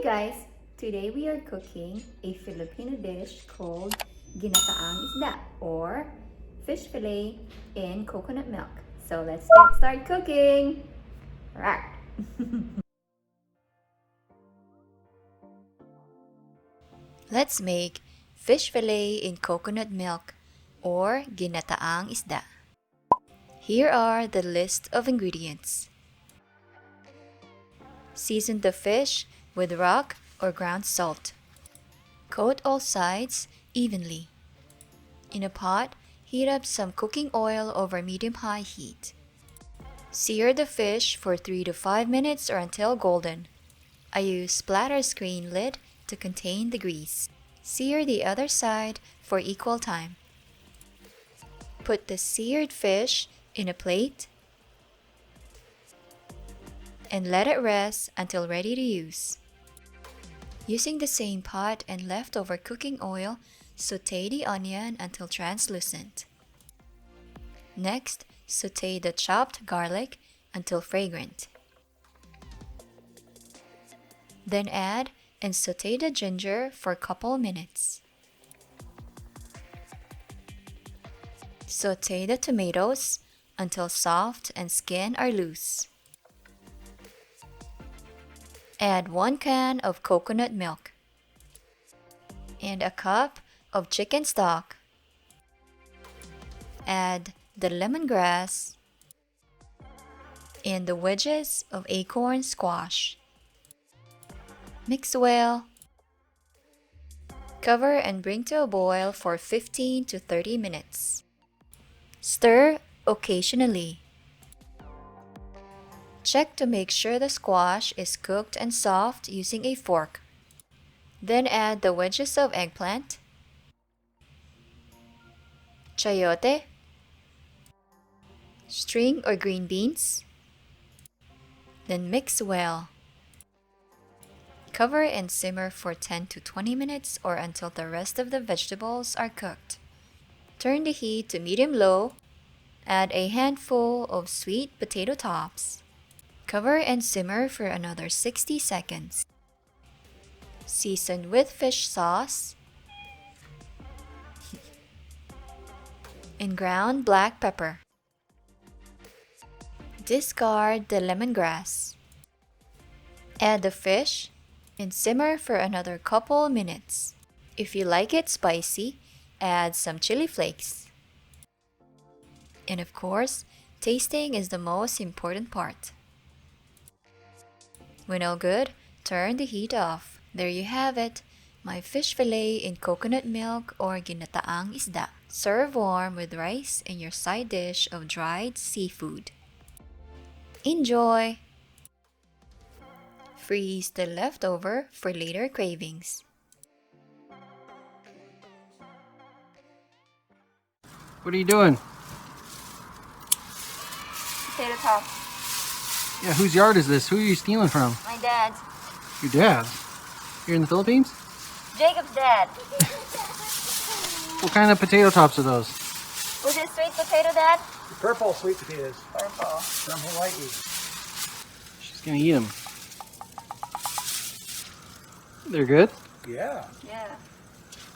guys, today we are cooking a Filipino dish called ginataang isda or fish fillet in coconut milk. So let's get started cooking. Alright. Let's make fish fillet in coconut milk or ginataang isda. Here are the list of ingredients. Season the fish with rock or ground salt. Coat all sides evenly. In a pot, heat up some cooking oil over medium-high heat. Sear the fish for 3 to 5 minutes or until golden. I use splatter screen lid to contain the grease. Sear the other side for equal time. Put the seared fish in a plate and let it rest until ready to use. Using the same pot and leftover cooking oil, sauté the onion until translucent. Next, sauté the chopped garlic until fragrant. Then add and sauté the ginger for a couple minutes. Sauté the tomatoes until soft and skin are loose. Add 1 can of coconut milk and a cup of chicken stock. Add the lemongrass and the wedges of acorn squash. Mix well. Cover and bring to a boil for 15 to 30 minutes. Stir occasionally. Check to make sure the squash is cooked and soft using a fork. Then add the wedges of eggplant, chayote, string or green beans. Then mix well. Cover and simmer for 10 to 20 minutes or until the rest of the vegetables are cooked. Turn the heat to medium-low. Add a handful of sweet potato tops. Cover and simmer for another 60 seconds. Season with fish sauce and ground black pepper. Discard the lemongrass. Add the fish and simmer for another couple minutes. If you like it spicy, add some chili flakes. And of course, tasting is the most important part. When all good, turn the heat off. There you have it, my fish fillet in coconut milk or ginataang isda. Serve warm with rice and your side dish of dried seafood. Enjoy! Freeze the leftover for later cravings. What are you doing? Potato top. Yeah, whose yard is this? Who are you stealing from? My dad's. Your dad's? Here in the Philippines? Jacob's dad. What kind of potato tops are those? Was it sweet potato, Dad? Purple sweet potatoes Purple. from Hawaii. She's gonna eat them. They're good? Yeah. Yeah.